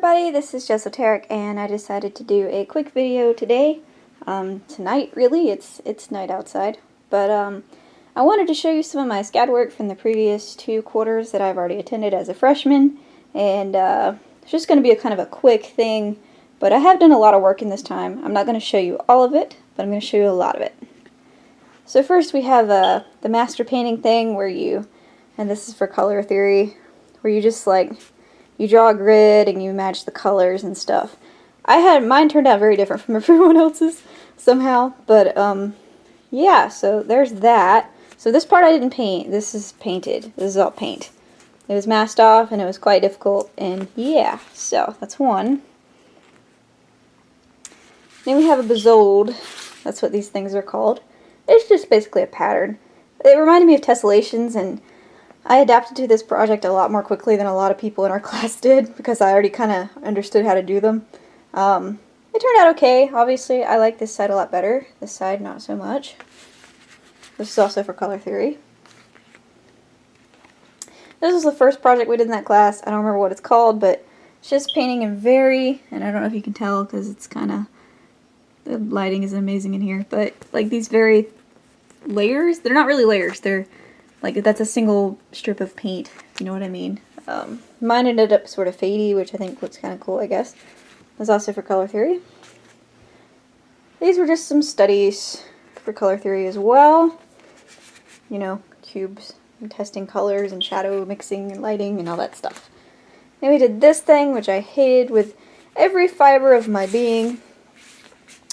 everybody, this is Jessoterick, and I decided to do a quick video today. Tonight, really, it's night outside, but I wanted to show you some of my SCAD work from the previous 2 quarters that I've already attended as a freshman, and it's just going to be a kind of a quick thing, but I have done a lot of work in this time. I'm not going to show you all of it, but I'm going to show you a lot of it. So first we have the master painting thing where you, and this is for color theory, where you just you draw a grid and you match the colors and stuff. Mine turned out very different from everyone else's somehow, but yeah, so there's that. So this part I didn't paint, this is painted, this is all paint. It was masked off and it was quite difficult, and yeah, so that's one. Then we have a bezold, that's what these things are called. It's just basically a pattern. It reminded me of tessellations, and I adapted to this project a lot more quickly than a lot of people in our class did because I already kind of understood how to do them. It turned out okay. Obviously, I like this side a lot better. This side, not so much. This is also for color theory. This was the first project we did in that class. I don't remember what it's called, but it's just painting in and I don't know if you can tell because it's kind of, the lighting is amazing in here, but like these very layers, they're not really layers, they're like, that's a single strip of paint, if you know what I mean. Mine ended up sort of fadey, which I think looks kind of cool, I guess. That's also for color theory. These were just some studies for color theory as well. You know, cubes, and testing colors and shadow mixing and lighting and all that stuff. Then we did this thing, which I hated with every fiber of my being.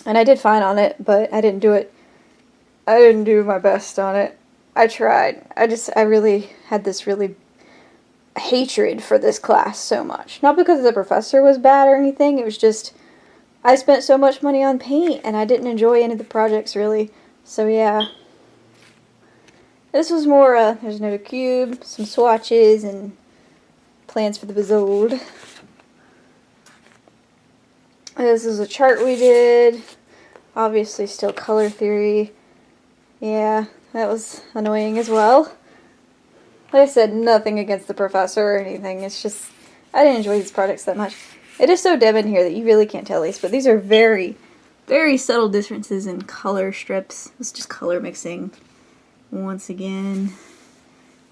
And I did fine on it, but I didn't do my best on it. I tried. I really had this really hatred for this class so much. Not because the professor was bad or anything, it was just I spent so much money on paint and I didn't enjoy any of the projects really. So yeah. This was more, there's another cube, some swatches, and plans for the bezold. This is a chart we did. Obviously still color theory. Yeah. That was annoying as well. Like I said, nothing against the professor or anything. It's just, I didn't enjoy these projects that much. It is so dim in here that you really can't tell these, but these are very, very subtle differences in color strips. It's just color mixing. Once again,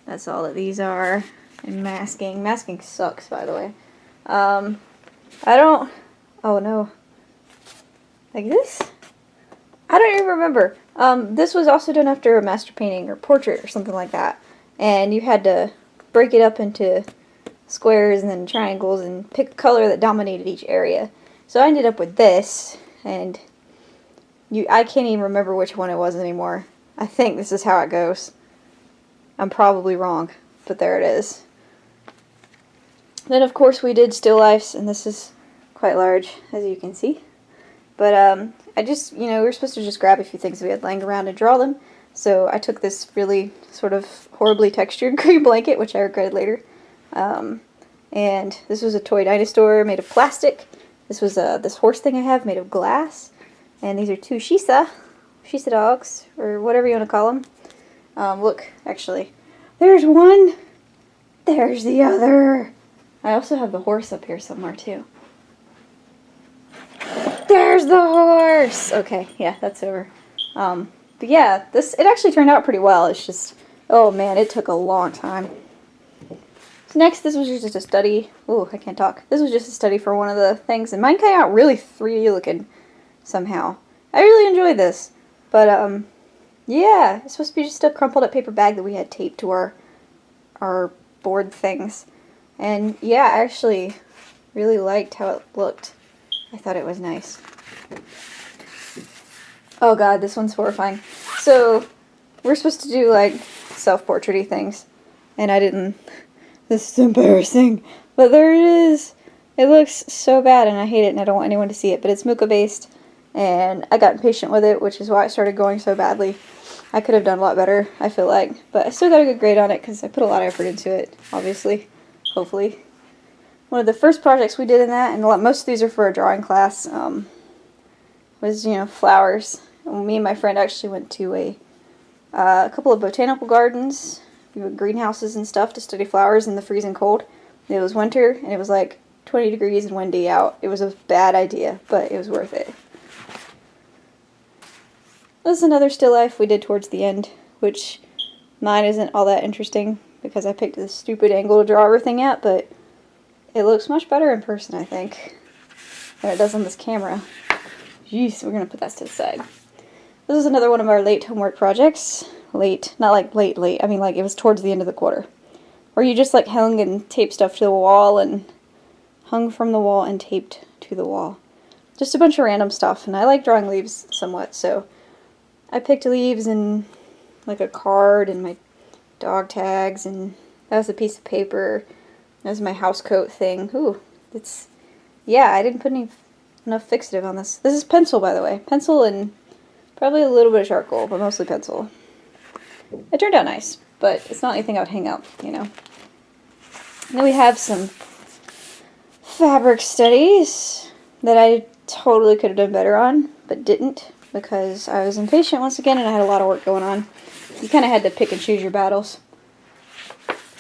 that's all that these are. And masking. Masking sucks, by the way. Oh no. Like this? I don't even remember. This was also done after a master painting or portrait or something like that. And you had to break it up into squares and then triangles and pick a color that dominated each area. So I ended up with this, and I can't even remember which one it was anymore. I think this is how it goes. I'm probably wrong, but there it is. Then of course we did still lifes, and this is quite large, as you can see. But I just, we were supposed to just grab a few things we had laying around and draw them. So I took this really sort of horribly textured green blanket, which I regretted later. And this was a toy dinosaur made of plastic. This was this horse thing I have made of glass. And these are 2 Shisa dogs, or whatever you want to call them. Look, actually, there's one. There's the other. I also have the horse up here somewhere too. There's the horse! Okay, yeah, that's over. But yeah, it actually turned out pretty well. It's just, oh man, it took a long time. So next, this was just a study. Ooh, I can't talk. This was just a study for one of the things, and mine came out really 3D looking somehow. I really enjoyed this. But, yeah, it's supposed to be just a crumpled up paper bag that we had taped to our board things. And yeah, I actually really liked how it looked. I thought it was nice. Oh god, this one's horrifying. So, we're supposed to do, like, self-portrait-y things. And I didn't. This is embarrassing. But there it is. It looks so bad, and I hate it, and I don't want anyone to see it. But it's Muka-based, and I got impatient with it, which is why it started going so badly. I could have done a lot better, I feel like. But I still got a good grade on it, because I put a lot of effort into it, obviously. Hopefully. One of the first projects we did in that, and most of these are for a drawing class, was, flowers. And me and my friend actually went to a couple of botanical gardens, greenhouses and stuff to study flowers in the freezing cold. It was winter, and it was like 20 degrees and windy out. It was a bad idea, but it was worth it. This is another still life we did towards the end, which mine isn't all that interesting because I picked this stupid angle to draw everything at, but it looks much better in person, I think, than it does on this camera. Jeez, we're going to put that to the side. This is another one of our late homework projects. Late, not like late, I mean like it was towards the end of the quarter. Where you just like hung and taped stuff to the wall and hung from the wall and taped to the wall. Just a bunch of random stuff, and I like drawing leaves somewhat, so I picked leaves and like a card and my dog tags, and that was a piece of paper. That was my house coat thing. Ooh, it's, yeah, I didn't put enough fixative on this. This is pencil, by the way. Pencil and probably a little bit of charcoal, but mostly pencil. It turned out nice, but it's not anything I would hang up, you know. And then we have some fabric studies that I totally could have done better on, but didn't, because I was impatient once again and I had a lot of work going on. You kind of had to pick and choose your battles.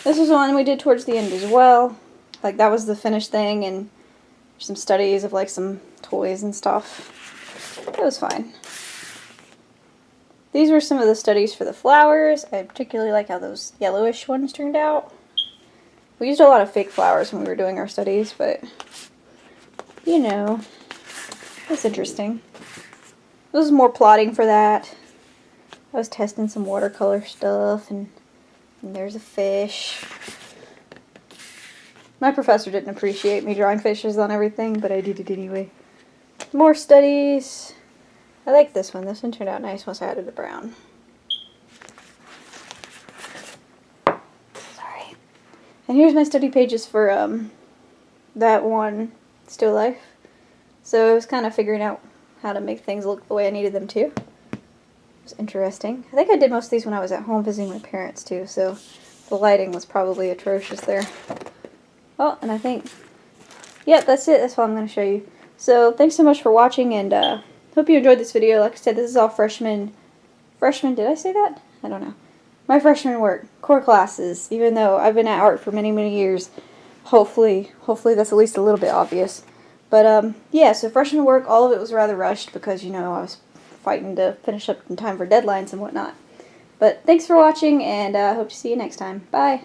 This was one we did towards the end as well. Like, that was the finished thing, and some studies of like some toys and stuff. It was fine. These were some of the studies for the flowers. I particularly like how those yellowish ones turned out. We used a lot of fake flowers when we were doing our studies, but you know, it's interesting. This is more plotting for that. I was testing some watercolor stuff, and there's a fish. My professor didn't appreciate me drawing fishes on everything, but I did it anyway. More studies. I like this one. This one turned out nice once I added the brown. Sorry. And here's my study pages for that one still life. So I was kind of figuring out how to make things look the way I needed them to. It was interesting. I think I did most of these when I was at home visiting my parents too, so the lighting was probably atrocious there. Oh, and I think, yep, that's it. That's all I'm going to show you. So thanks so much for watching, and hope you enjoyed this video. Like I said, this is all freshman, did I say that? I don't know. My freshman work, core classes, even though I've been at art for many, many years. Hopefully that's at least a little bit obvious. But, yeah, so freshman work, all of it was rather rushed because, you know, I was fighting to finish up in time for deadlines and whatnot. But thanks for watching, and I hope to see you next time. Bye!